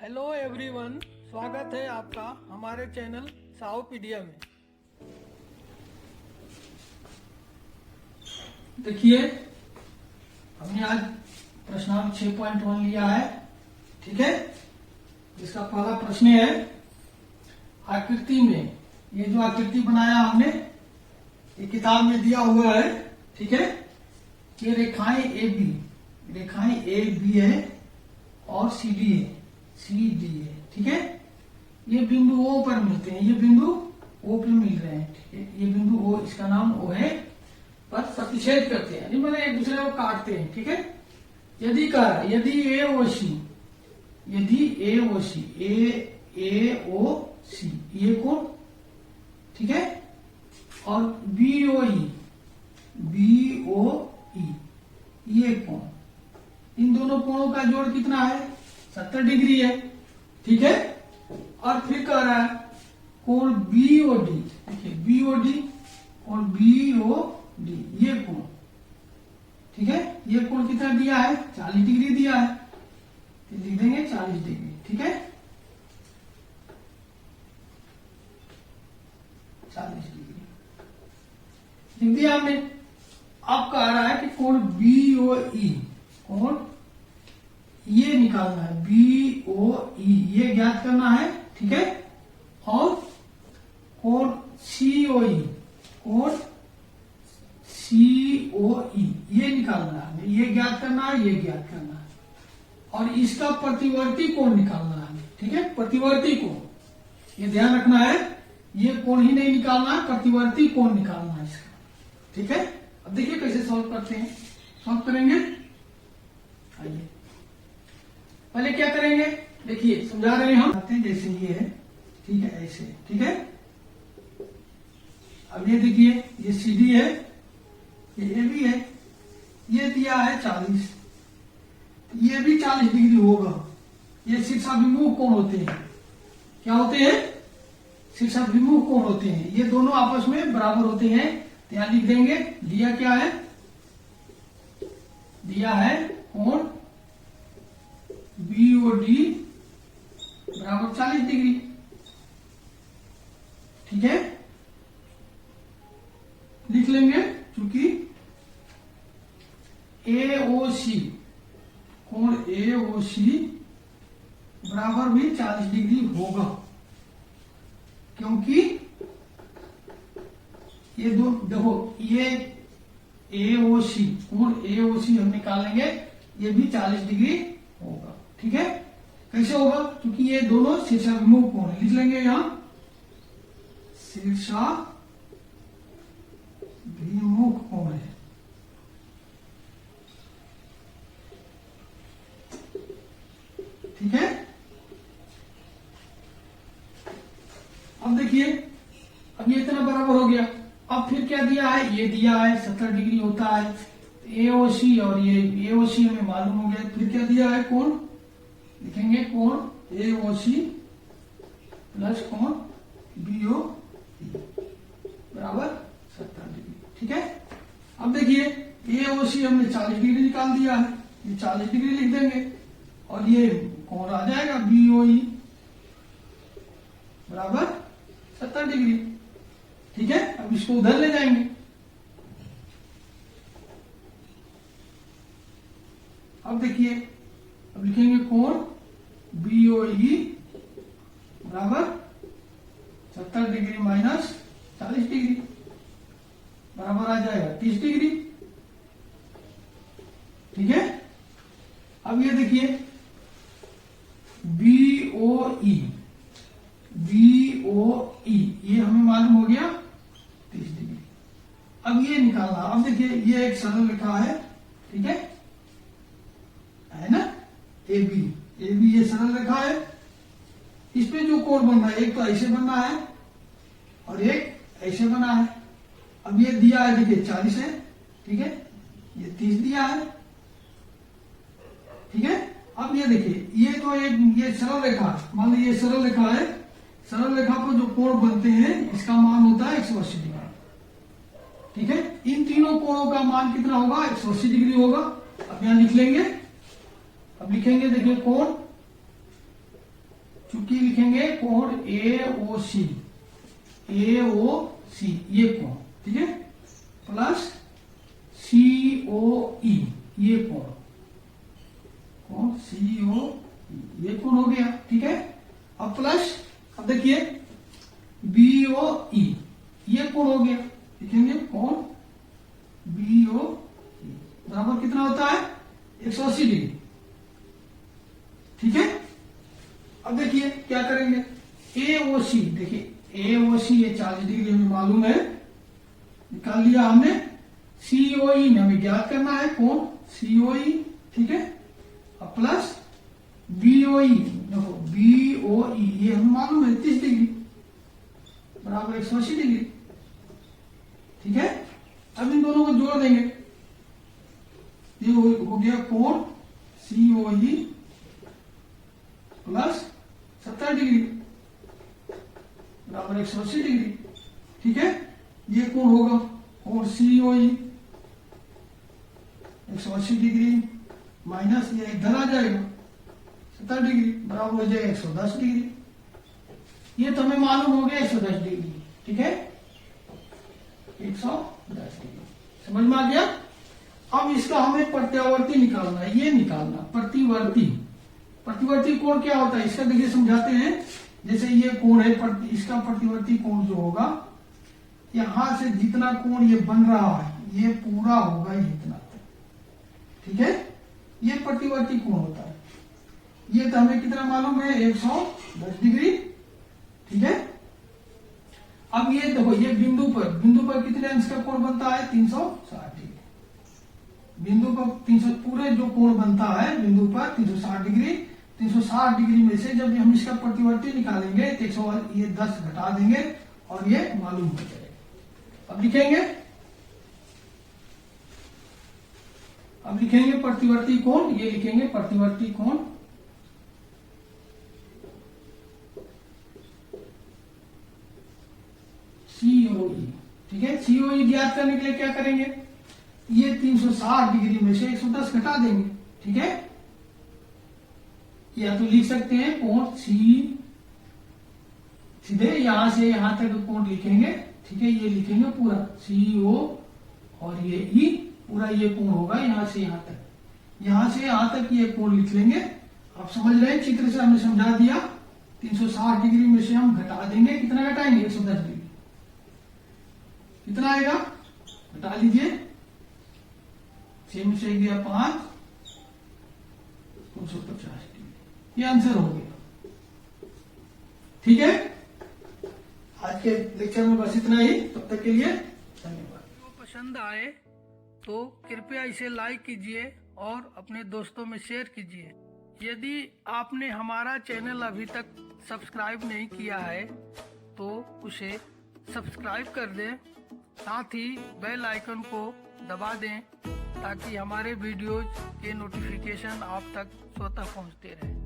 Hello everyone, स्वागत है आपका हमारे चैनल साओपीडिया में। देखिए, हमने आज प्रश्नांक 6.1 लिया है, ठीक है। जिसका पहला प्रश्न है, आकृति में, ये जो आकृति बनाया हमने, ये किताब में दिया हुआ है, ठीक है। ये रेखाएं ए बी है और सी डी है, ठीक है। ये बिंदु ओ पर मिलते हैं, ये बिंदु ओ पर मिल रहे हैं, ठीक है। ये बिंदु ओ, इसका नाम ओ है, पर प्रतिच्छेद करते हैं, मतलब एक दूसरे को काटते हैं, ठीक है। यदि ए ओ सी ये कोण, ठीक है, और बी ओ ई ये कोण, इन दोनों कोणों का जोड़ कितना है? 70 डिग्री है, ठीक है। और फिर कह रहा है कोण बीओडी, देखिए बीओडी और बीओडी ये कोण, ठीक है। ये कोण कितना दिया है? 40 डिग्री दिया है, तो लिख देंगे 40 डिग्री, ठीक है। 40 डिग्री लिख दिया हमने। अब कह रहा है कि कोण बीओई, कोण ये निकालना है, बीओई ये ज्ञात करना है, ठीक है। और कोण सीओई ये निकालना है, ये ज्ञात करना है, ये ज्ञात करना है। और इसका प्रतिवर्ती कोण निकालना है, ठीक है। प्रतिवर्ती कोण, ये ध्यान रखना है, ये कोण ही नहीं निकालना है, प्रतिवर्ती कोण निकालना है इसका, ठीक है। अब देखिए कैसे सॉल्व करते हैं। सॉल्व करेंगे, आइए पहले क्या करेंगे, देखिए समझा रहे हैं हम, जैसे ये है, ठीक है, ऐसे, ठीक है। अब ये देखिए, ये सीडी है, ये ए बी है, ये दिया है 40, ये भी 40 डिग्री होगा। ये शीर्षाभिमुख कोण होते हैं, क्या होते हैं? शीर्षाभिमुख कोण होते हैं। ये दोनों आपस में बराबर होते हैं, तो यहां लिख देंगे। दिया क्या है? दिया है कोण बीओडी बराबर 40 डिग्री, ठीक है। लिख लेंगे, चूंकि एओसी, कोण एओसी बराबर भी 40 डिग्री होगा, क्योंकि ये दो, देखो ये एओसी, कोण एओसी हम निकालेंगे, ये भी 40 डिग्री होगा, ठीक है। कैसे होगा? क्योंकि ये दोनों शीर्षाभिमुख कोण है। लिख लेंगे यहां शीर्षाभिमुख कोण है, ठीक है। अब देखिए, अब ये इतना बराबर हो गया। अब फिर क्या दिया है? ये दिया है 70 डिग्री होता है, एओसी और ये एओसी हमें मालूम हो गया। फिर क्या दिया है? कोण लिखेंगे, कोण एओसी प्लस कोण बीओ बराबर 70 डिग्री, ठीक है। अब देखिए, एओसी हमने 40 डिग्री निकाल दिया है, ये 40 डिग्री लिख देंगे, और ये कोण आ जाएगा बीओई बराबर 70 डिग्री, ठीक है। अब इसको उधर ले जाएंगे। अब देखिए, अब लिखेंगे कोण बीओई बराबर 70 डिग्री माइनस 40 डिग्री बराबर आ जाएगा 30 डिग्री, ठीक है। अब ये देखिए, बीओई ये हमें मालूम हो गया 30 डिग्री। अब ये निकालना, अब देखिए ये एक सरल रेखा है, ठीक है ना, ए बी ये सरल रेखा है। इसमें जो कोण बन रहा है, एक तो ऐसे बनना है और एक ऐसे बना है। अब ये दिया है, देखिए 40 है, ठीक है, ये 30 दिया है, ठीक है। अब ये देखिए, ये तो एक ये सरल रेखा, मान लीजिए ये सरल रेखा है, सरल रेखा पर जो कोण बनते हैं इसका मान होता है 180 डिग्री, ठीक है। इन तीनों कोणों का मान कितना होगा? 180 डिग्री होगा। अब यहां लिख लेंगे, अब लिखेंगे, देखिए कोण चूंकि लिखेंगे कोण AOC, AOC ये कोण, ठीक है, प्लस COE ये कोण, COE ये कोण हो गया, ठीक है। अब प्लस, अब देखिए BOE ये कोण हो गया, लिखेंगे कोण BOE बराबर कितना होता है 180 डिग्री, ठीक है। अब देखिए क्या करेंगे, AOC, देखिए AOC ये 40 डिग्री हमें मालूम है, निकाल लिया हमने। COE में हमें ज्ञात करना है कोण COE, ठीक है। अब प्लस BOE, देखो BOE ये हमें मालूम है 30 डिग्री बराबर 180 डिग्री, ठीक है। अब इन दोनों को जोड़ देंगे, ये हो गया कोण COE प्लस 70 डिग्री बराबर 180 डिग्री, ठीक है। ये कोण होगा कोण COE 180 डिग्री माइनस ये इधर आ जाएगा 70 डिग्री बराबर हो जाएगा 110 डिग्री। ये तो हमें मालूम हो गया 110 डिग्री, ठीक है, 110 डिग्री, समझ में आ गया। अब इसका हमें प्रत्यावर्ती निकालना है, ये निकालना प्रतिवर्ती। प्रतिवर्ती कोण क्या होता है इसका देखिए समझाते हैं। जैसे ये कोण है, इसका प्रतिवर्ती कोण जो होगा, यहां से जितना कोण ये बन रहा है ये पूरा होगा इतना, ठीक है, ये प्रतिवर्ती कोण होता है। ये तो हमें कितना मालूम है 110 डिग्री, ठीक है। अब ये देखो ये बिंदु पर कितने अंश का कोण बनता है 360 डिग्री, बिंदु पर 300 पूरे जो कोण बनता है बिंदु पर 360 डिग्री। 360 डिग्री में से जब हम इसका प्रतिवर्ती निकालेंगे तो 110 घटा देंगे और ये मालूम हो जाएगा। अब लिखेंगे प्रतिवर्ती कोण, ये लिखेंगे प्रतिवर्ती कोण COE, ठीक है। COE ज्ञात करने के लिए क्या करेंगे, ये 360 डिग्री में से 110 घटा देंगे, ठीक है। या तो लिख सकते हैं कोण C, सीधे यहां से यहां तक कोण लिखेंगे, ठीक है, ये लिखेंगे पूरा CO और ये E, पूरा ये कोण होगा यहां से यहां तक, यहां से यहां तक ये कोण लिख लेंगे। आप समझ रहे हैं, चित्र से हमने समझा दिया। 360 डिग्री में से हम घटा देंगे, कितना घटाएंगे 110 डिग्री, कितना आएगा घटा लीजिए, 6 में से गया 5, 250 डिग्री, ये आंसर हो गया, ठीक है। आज के लेक्चर में बस इतना ही, तब तक के लिए धन्यवाद। वीडियो पसंद आए तो कृपया इसे लाइक कीजिए और अपने दोस्तों में शेयर कीजिए। यदि आपने हमारा चैनल अभी तक सब्सक्राइब नहीं किया है तो उसे सब्सक्राइब कर दें, साथ ही बेल आइकन को दबा दें ताकि हमारे वीडियोज के नोटिफिकेशन आप तक स्वतः पहुंचते रहें।